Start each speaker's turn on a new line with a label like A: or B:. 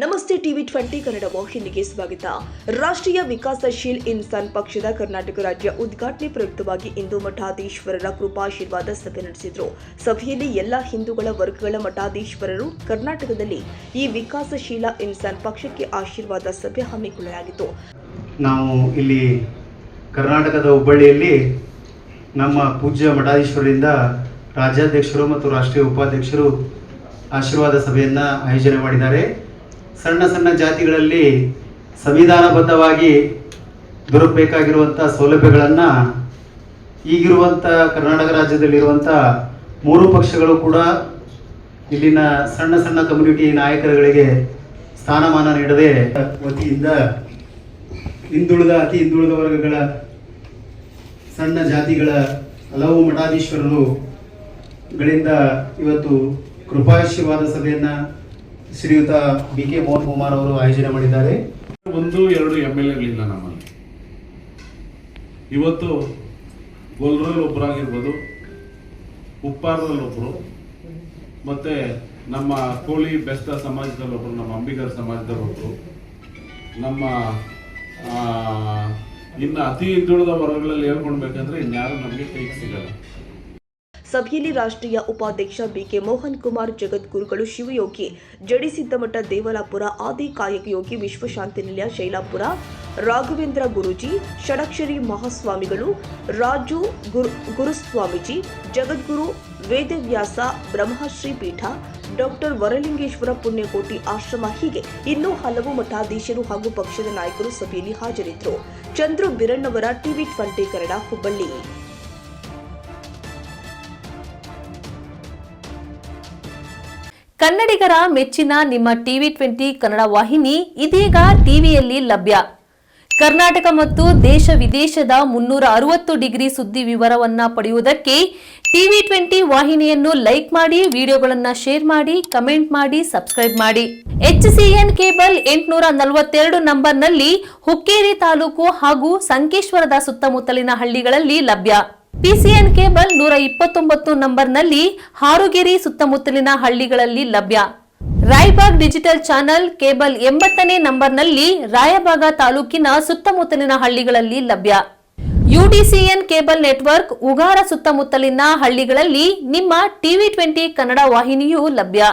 A: ನಮಸ್ತೆ ಟಿವಿ 20 ಕನ್ನಡ ವಾಹಿನಿಗೆ ಸ್ವಾಗತ. ರಾಷ್ಟ್ರೀಯ ವಿಕಾಸಶೀಲ್ ಇನ್ಸಾನ್ ಪಕ್ಷದ ಕರ್ನಾಟಕ ರಾಜ್ಯ ಉದ್ಘಾಟನೆ ಪ್ರಯುಕ್ತವಾಗಿ ಇಂದು ಮಠಾಧೀಶ್ವರರ ಕೃಪಾಶೀರ್ವಾದ ಸಭೆ ನಡೆಸಿದರು. ಸಭೆಯಲ್ಲಿ ಎಲ್ಲ ಹಿಂದೂಗಳ ವರ್ಗಗಳ ಮಠಾಧೀಶ್ವರರು ಕರ್ನಾಟಕದಲ್ಲಿ ಈ ವಿಕಾಸಶೀಲ ಇನ್ಸಾನ್ ಪಕ್ಷಕ್ಕೆ ಆಶೀರ್ವಾದ ಸಭೆ ಹಮ್ಮಿಕೊಳ್ಳಲಾಗಿತ್ತು.
B: ನಾವು ಇಲ್ಲಿ ಕರ್ನಾಟಕದ ಹುಬ್ಬಳ್ಳಿಯಲ್ಲಿ ನಮ್ಮ ಪೂಜ್ಯ ಮಠಾಧೀಶ್ವರರಿಂದ ರಾಜ್ಯಾಧ್ಯಕ್ಷರು ಮತ್ತು ರಾಷ್ಟ್ರೀಯ ಉಪಾಧ್ಯಕ್ಷರು ಆಶೀರ್ವಾದ ಸಭೆಯನ್ನು ಆಯೋಜನೆ ಮಾಡಿದ್ದಾರೆ. ಸಣ್ಣ ಸಣ್ಣ ಜಾತಿಗಳಲ್ಲಿ ಸಂವಿಧಾನಬದ್ಧವಾಗಿ ದೊರಕಬೇಕಾಗಿರುವಂಥ ಸೌಲಭ್ಯಗಳನ್ನು ಈಗಿರುವಂಥ ಕರ್ನಾಟಕ ರಾಜ್ಯದಲ್ಲಿರುವಂಥ ಮೂರು ಪಕ್ಷಗಳು ಕೂಡ ಇಲ್ಲಿನ ಸಣ್ಣ ಸಣ್ಣ ಕಮ್ಯುನಿಟಿ ನಾಯಕರುಗಳಿಗೆ ಸ್ಥಾನಮಾನ ನೀಡದೆ ವತಿಯಿಂದ ಅತಿ ಹಿಂದುಳಿದ ವರ್ಗಗಳ ಸಣ್ಣ ಜಾತಿಗಳ ಹಲವು ಮಠಾಧೀಶ್ವರರುಗಳಿಂದ ಇವತ್ತು ಕೃಪಾಶೀರ್ವಾದ ಸಭೆಯನ್ನು ಶ್ರೀಯುತ BK ಮೋಹನ್ ಕುಮಾರ್ ಅವರು ಆಯೋಜನೆ ಮಾಡಿದ್ದಾರೆ.
C: 1-2 MLAಗಳಿಲ್ಲ ನಮ್ಮಲ್ಲಿ. ಇವತ್ತು ಗೊಲ್ರಲ್ಲಿ ಒಬ್ಬರಾಗಿರ್ಬೋದು, ಉಪ್ಪಾರದಲ್ಲಿ ಒಬ್ಬರು, ಮತ್ತೆ ನಮ್ಮ ಕೋಳಿ ಬೆಸ್ತ ಸಮಾಜದಲ್ಲಿ ಒಬ್ಬರು, ನಮ್ಮ ಅಂಬಿಗರ ಸಮಾಜದಲ್ಲಿ ಒಬ್ಬರು, ನಮ್ಮ ಇನ್ನು ಅತಿ ಹಿಂದುಳಿದ ವರ್ಗಗಳಲ್ಲಿ ಹೇಳ್ಕೊಳ್ಬೇಕಂದ್ರೆ ಇನ್ಯಾರು ನಮಗೆ ಕೈಗೆ ಸಿಗಲ್ಲ.
A: ಸಭೆಯಲ್ಲಿ ರಾಷ್ಟ್ರೀಯ ಉಪಾಧ್ಯಕ್ಷ BK ಮೋಹನ್ ಕುಮಾರ್, ಜಗದ್ಗುರುಗಳು ಶಿವಯೋಗಿ ಜಡಿಸಿದ್ದಮಠ ದೇವಲಾಪುರ, ಆದಿ ಕಾಯಕ ಯೋಗಿ ವಿಶ್ವಶಾಂತಿ ನಿಲಯ ಶೈಲಾಪುರ, ರಾಘವೇಂದ್ರ ಗುರೂಜಿ, ಷಡಕ್ಷರಿ ಮಹಾಸ್ವಾಮಿಗಳು, ರಾಜು ಗುರುಸ್ವಾಮೀಜಿ, ಜಗದ್ಗುರು ವೇದವ್ಯಾಸ ಬ್ರಹ್ಮಶ್ರೀ ಪೀಠ, ಡಾಕ್ಟರ್ ವರಲಿಂಗೇಶ್ವರ ಪುಣ್ಯಕೋಟಿ ಆಶ್ರಮ ಹೀಗೆ ಇನ್ನೂ ಹಲವು ಮಠಾಧೀಶರು ಹಾಗೂ ಪಕ್ಷದ ನಾಯಕರು ಸಭೆಯಲ್ಲಿ ಹಾಜರಿದ್ದರು. ಚಂದ್ರು ಬಿರಣ್ಣವರ ಟಿವಿ 20 ಕನ್ನಡ, ಹುಬ್ಬಳ್ಳಿ.
D: ಕನ್ನಡಿಗರ ಮೆಚ್ಚಿನ ನಿಮ್ಮ ಟಿವಿ 20 ಕನ್ನಡ ವಾಹಿನಿ ಇದೀಗ ಟಿವಿಯಲ್ಲಿ ಲಭ್ಯ. ಕರ್ನಾಟಕ ಮತ್ತು ದೇಶ ವಿದೇಶದ 360 ಡಿಗ್ರಿ ಸುದ್ದಿ ವಿವರವನ್ನ ಪಡೆಯುವುದಕ್ಕೆ ಟಿವಿ 20 ವಾಹಿನಿಯನ್ನು ಲೈಕ್ ಮಾಡಿ, ವಿಡಿಯೋಗಳನ್ನು ಶೇರ್ ಮಾಡಿ, ಕಮೆಂಟ್ ಮಾಡಿ, ಸಬ್ಸ್ಕ್ರೈಬ್ ಮಾಡಿ. HCN ಕೇಬಲ್ 842 ನಂಬರ್ನಲ್ಲಿ ಹುಕ್ಕೇರಿ ತಾಲೂಕು ಹಾಗೂ ಸಂಕೇಶ್ವರದ ಸುತ್ತಮುತ್ತಲಿನ ಹಳ್ಳಿಗಳಲ್ಲಿ ಲಭ್ಯ. PCN ಕೇಬಲ್ 129 ನಂಬರ್ನಲ್ಲಿ ಹಾರುಗೆರೆ ಸುತ್ತಮುತ್ತಲಿನ ಹಳ್ಳಿಗಳಲ್ಲಿ ಲಭ್ಯ. ರಾಯಬಾಗ್ ಡಿಜಿಟಲ್ ಚಾನೆಲ್ ಕೇಬಲ್ 80ನೇ ನಂಬರ್ನಲ್ಲಿ ರಾಯಬಾಗ ತಾಲೂಕಿನ ಸುತ್ತಮುತ್ತಲಿನ ಹಳ್ಳಿಗಳಲ್ಲಿ ಲಭ್ಯ. UDCN ಕೇಬಲ್ ನೆಟ್ವರ್ಕ್ ಉಗಾರ ಸುತ್ತಮುತ್ತಲಿನ ಹಳ್ಳಿಗಳಲ್ಲಿ ನಿಮ್ಮ ಟಿವಿ 20 ಕನ್ನಡ ವಾಹಿನಿಯೂ ಲಭ್ಯ.